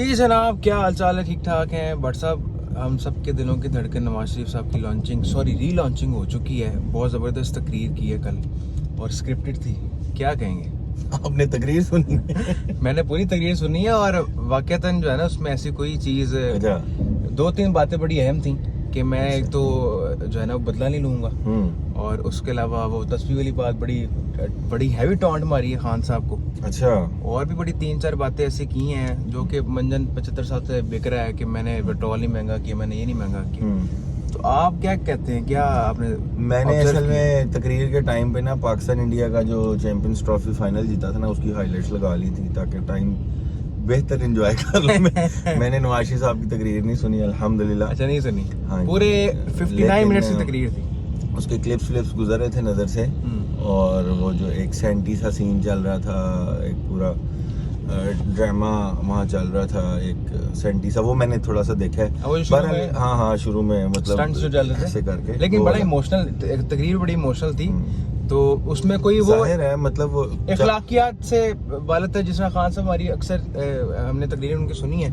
جی جناب, کیا حال چال ہے؟ ٹھیک ٹھاک ہیں بٹ صاحب. ہم سب کے دلوں کے دھڑکن نواز شریف صاحب کی ری لانچنگ ہو چکی ہے. بہت زبردست تقریر کی ہے کل اور اسکرپٹڈ تھی. کیا کہیں گے؟ آپ نے تقریر سنی؟ میں نے پوری تقریر سنی ہے اور واقعتاً جو ہے نا اس میں ایسی کوئی چیز, دو تین باتیں بڑی اہم تھیں کہ میں ایک تو جو ہے نا بدلہ نہیں لوں گا, اور اس کے علاوہ وہ تصویر والی بات بڑی ہیوی ٹانٹ ماری ہے خان صاحب کو. اچھا. اور بھی بڑی تین چار باتیں ایسی کی ہیں جو کہ منجن 75 سال سے بک رہا ہے کہ میں نے پیٹرول نہیں مہنگا کیا, میں نے یہ نہیں مہنگا کیا. تو آپ کیا کہتے ہیں؟ کیا آپ نے؟ میں نے اصل میں تقریر کے ٹائم پہ نا پاکستان انڈیا کا جو چیمپئنز ٹرافی فائنل جیتا تھا نا, اس کی ہائی لائٹس لگا لی تھی تاکہ ٹائم بہتر انجوائے کر لوں. میں نے نواز شریف صاحب کی تقریر نہیں سنی الحمدللہ. اچھا نہیں سنی؟ ہاں, پورے 59 منٹس کی تقریر تھی. اس کے کلپس گزر رہے تھے نظر سے, اور وہ جو ایک سینٹی سا سین چل رہا تھا, ایک پورا ڈرامہ وہاں چل رہا تھا, ایک سینٹی سا, وہ میں نے تھوڑا سا دیکھا ہے. ہاں شروع میں مطلب ایسے کر کے, لیکن بڑا ایموشنل تقریر, بڑی ایموشنل تھی. تو اس میں کوئی وہ ظاہر ہے مطلب وہ اخلاقیات سے والد ہے. جس طرح خان صاحب ہماری اکثر ہم نے تقریر ان کی سنی ہے,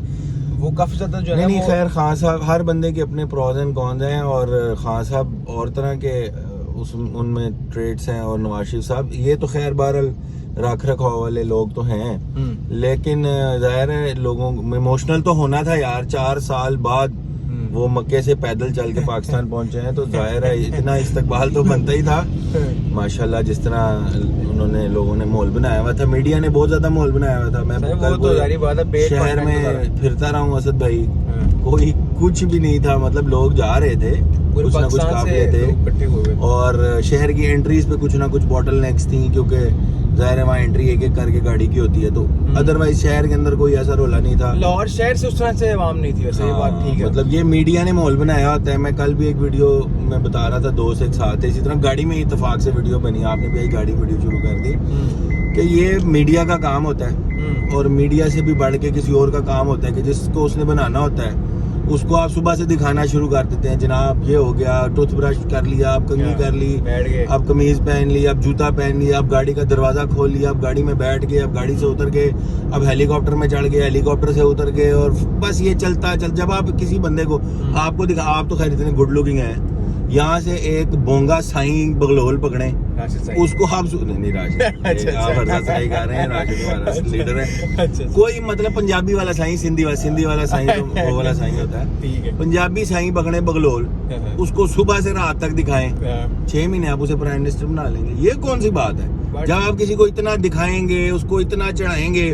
وہ کافی زیادہ جو ہے نہیں خیر, خان صاحب ہر بندے کے اپنے پروز اینڈ کونز ہیں, اور خان صاحب اور طرح کے ان میں ٹریٹس ہیں, اور نواز شریف صاحب یہ تو خیر بہرحال رکھ رکھاؤ والے لوگ تو ہیں, لیکن ظاہر ہے لوگوں ایموشنل تو ہونا تھا یار. 4 سال بعد وہ مکے سے پیدل چل کے پاکستان پہنچے ہیں, تو ظاہر ہے اتنا استقبال تو بنتا ہی تھا. ماشاءاللہ جس طرح انہوں نے لوگوں نے ماحول بنایا ہوا تھا, میڈیا نے بہت زیادہ ماحول بنایا ہوا تھا. میں شہر میں پھرتا رہا ہوں اسد بھائی, کوئی کچھ بھی نہیں تھا, مطلب لوگ جا رہے تھے, کچھ نہ کچھ قافلے تھے, اور شہر کی انٹریز پہ کچھ نہ کچھ بوٹل نیکس تھیں, کیونکہ ظاہر ہے وہاں انٹری ایک ایک کر کے گاڑی کی ہوتی ہے. تو ادروائز شہر کے اندر کوئی ایسا رولا نہیں تھا. لاہور شہر سے اس طرح سے عوام نہیں تھی ویسے, یہ بات ٹھیک ہے. مطلب یہ میڈیا نے ماحول بنایا ہوتا ہے. میں کل بھی ایک ویڈیو میں بتا رہا تھا, دوست ایک ساتھ ہے, اسی طرح گاڑی میں اتفاق سے ویڈیو بنی, آپ نے بھی ایک گاڑی ویڈیو شروع کر دی, کہ یہ میڈیا کا کام ہوتا ہے, اور میڈیا سے بھی بڑھ کے کسی اور کا کام ہوتا ہے کہ جس کو اس نے بنانا ہوتا ہے اس کو آپ صبح سے دکھانا شروع کر دیتے ہیں. جناب یہ ہو گیا, ٹوتھ برش کر لیا, اب کنگھی کر لی, اب قمیض پہن لی, اب جوتا پہن لیا, اب گاڑی کا دروازہ کھول لیا, اب گاڑی میں بیٹھ گئے, اب گاڑی سے اتر گئے, اب ہیلی کاپٹر میں چڑھ گئے, ہیلی کاپٹر سے اتر گئے, اور بس یہ چلتا. جب آپ کسی بندے کو آپ کو دکھا, آپ تو خیر اتنے گڈ لکنگ ہیں, یہاں سے ایک بونگا سائیں بغلول پکڑیں, اس کو آپ نہیں راشد کر رہے ہیں, راشد ہمارا لیڈر ہے. کوئی مطلب پنجابی والا سائیں, سندھی والا سائیں, وہ والا سائیں ہوتا ہے, پنجابی سائیں پکڑیں بغلول, اس کو صبح سے رات تک دکھائیں, 6 مہینے آپ اسے پرائم منسٹر بنا لیں گے. یہ کون سی بات ہے؟ جب آپ کسی کو اتنا دکھائیں گے, اس کو اتنا چڑھائیں گے,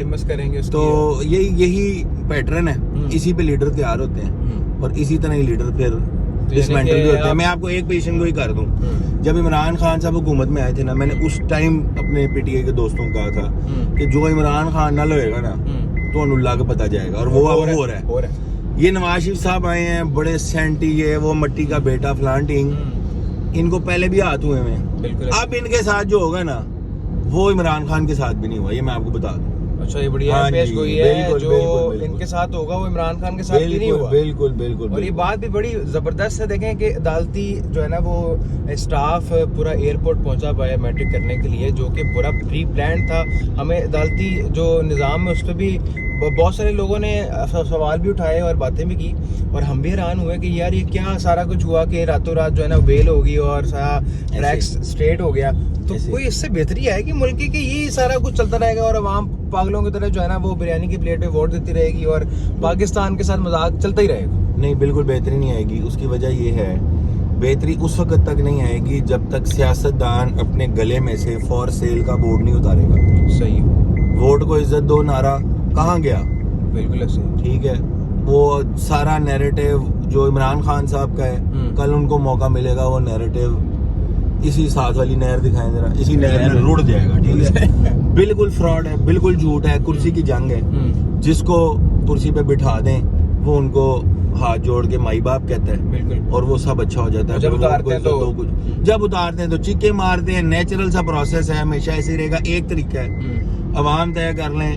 تو یہی پیٹرن ہے. اسی پہ لیڈر تیار ہوتے ہیں, اور اسی طرح ہی لیڈر پھر ڈسمینٹل بھی ہوتے ہیں. میں آپ کو ایک پیشن گوئی کر دوں, جب عمران خان صاحب حکومت میں آئے تھے نا, میں نے اس ٹائم اپنے پی ٹی آئی کے دوستوں کو کہا تھا کہ جو عمران خان نہ لوئے گا نا تو اللہ کا پتہ جائے گا, اور وہ اب ہو رہا ہے. یہ نواز شریف صاحب آئے ہیں, بڑے سینٹی, یہ وہ مٹی کا بیٹا فلانٹنگ, ان کو پہلے بھی ہاتھ ہوئے ہیں. اب ان کے ساتھ جو ہوگا نا وہ عمران خان کے ساتھ بھی نہیں ہوا, یہ میں آپ کو بتا دوں. اچھا, یہ بڑی پیش گوئی ہے, جو ان کے ساتھ ہوگا وہ عمران خان کے ساتھ بھی نہیں ہوا. بالکل. اور یہ بات بھی بڑی زبردست ہے. دیکھیں کہ عدالتی جو ہے نا وہ اسٹاف پورا ایئرپورٹ پہنچا بایو میٹرک کرنے کے لیے, جو کہ پورا پری پلان تھا. ہمیں عدالتی جو نظام ہے اس پہ بھی بہت سارے لوگوں نے سوال بھی اٹھائے اور باتیں بھی کی, اور ہم بھی حیران ہوئے کہ یار یہ کیا سارا کچھ ہوا کہ راتوں رات جو ہے نا بیل ہوگی اور سارا ٹریکس اسٹریٹ ہو گیا. تو کوئی اس سے بہتری ہے کہ ملک کی, کہ یہ سارا کچھ چلتا رہے گا اور عوام پاگلوں کی طرح جو ہے نا وہ بریانی کی پلیٹ پہ ووٹ دیتی رہے گی, اور پاکستان کے ساتھ مذاق چلتا ہی رہے گا. نہیں, بالکل بہتری نہیں آئے گی. اس کی وجہ یہ ہے, بہتری اس وقت تک نہیں آئے گی جب تک سیاستدان اپنے گلے میں سے فور سیل کا بورڈ نہیں اتارے گا. صحیح. ووٹ کو عزت دو نعرہ کہاں گیا؟ بالکل ایسے. ٹھیک ہے, وہ سارا نیریٹو جو عمران خان صاحب کا ہے, کل ان کو موقع ملے گا وہ نیریٹو اسی ساتھ والی نہر دکھائیں ذرا, اسی نہر میں رڑ جائے گا. ٹھیک ہے, بالکل فراڈ ہے, بالکل جھوٹ ہے, کرسی کی جنگ ہے. جس کو کرسی پہ بٹھا دیں وہ ان کو ہاتھ جوڑ کے مائی باپ کہتا ہے, اور وہ سب اچھا ہو جاتا ہے. جب اتارتے ہیں تو چیخے مارتے ہیں. نیچرل سا پروسیس ہے, ہمیشہ ایسے رہے گا. ایک طریقہ ہے, عوام طے کر لیں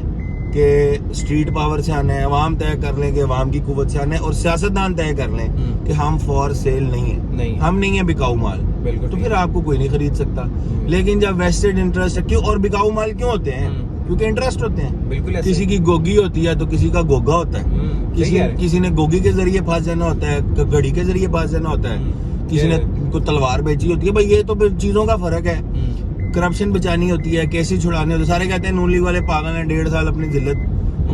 کہ اسٹریٹ پاور سے آنا ہے, عوام طے کر لیں کہ عوام کی قوت سے آنا ہے, اور سیاستدان طے کر لیں کہ ہم فور سیل نہیں ہیں, ہم نہیں ہیں بکاؤ مال. تو پھر آپ کو کوئی نہیں خرید سکتا. لیکن جب ویسٹڈ انٹرسٹ, کیوں اور بکاؤ مال کیوں ہوتے ہیں؟ کیونکہ انٹرسٹ ہوتے ہیں. بالکل ایسے. کسی کی گوگی ہوتی ہے تو کسی کا گوگا ہوتا ہے. کسی نے گوگی کے ذریعے پھنس جانا ہوتا ہے, گھڑی کے ذریعے پھنس جانا ہوتا ہے, کسی نے کوئی تلوار بیچی ہوتی ہے. بھائی یہ تو چیزوں کا فرق ہے. کرپشن بچانی ہوتی ہے, کیسز چھڑانے ہوتے ہیں. سارے کہتے ہیں نون لیگ والے پاگل ہیں, 1.5 سال اپنی ذلت.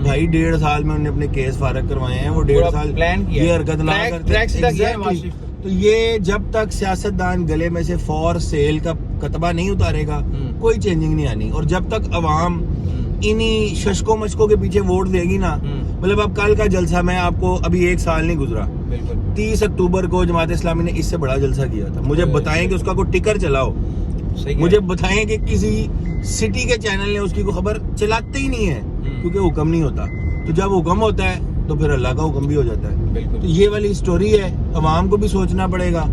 بھائی 1.5 سال میں انہوں نے اپنے کیس فارغ کروائے ہیں, وہ 1.5 سال یہ حرکت نہ کرتے. تو یہ جب تک سیاستدان گلے میں سے فور سیل کا کتبہ نہیں اتارے گا کوئی چینجنگ نہیں آنی. اور جب تک عوام انہی ششکوں مشکوں کے پیچھے ووٹ دے گی نا, مطلب اب کل کا جلسہ, میں آپ کو ابھی 1 سال نہیں گزرا, 30 اکتوبر کو جماعت اسلامی نے اس سے بڑا جلسہ کیا تھا. مجھے بتائیں کہ اس کا کوئی ٹکر چلاؤ, مجھے بتائیں کہ کسی سٹی کے چینل نے اس کی کوئی خبر چلاتے ہی نہیں ہے, کیونکہ حکم نہیں ہوتا. تو جب حکم ہوتا ہے تو پھر اللہ کا حکم بھی ہو جاتا ہے. تو یہ والی سٹوری ہے. عوام کو بھی سوچنا پڑے گا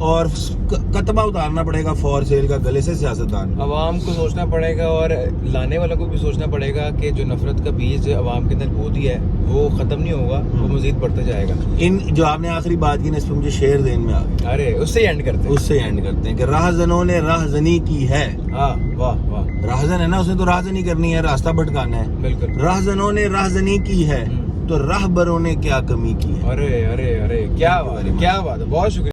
اور کتبہ اتارنا پڑے گا فور سیل کا گلے سے سیاستدان. عوام کو سوچنا پڑے گا اور لانے والوں کو بھی سوچنا پڑے گا کہ جو نفرت کا بیج عوام کے اندر بو دیا ہے وہ ختم نہیں ہوگا, وہ مزید بڑھتا جائے گا. ان جو آپ نے آخری بات کی نا, اس پہ مجھے شعر ذہن میں آ گیا. ارے اس سے اینڈ کرتے ہیں کہ راہزنوں نے راہزنی کی ہے. واہ واہ. راہزن ہے نا, اس نے تو راہزنی کرنی ہے, راستہ بھٹکانا ہے. بالکل. راہزنوں نے راہزنی کی ہے تو راہبروں نے کیا کمی کی ہے. ارے ارے ارے کیا بات ہے, کیا بات ہے, بہت شکریہ.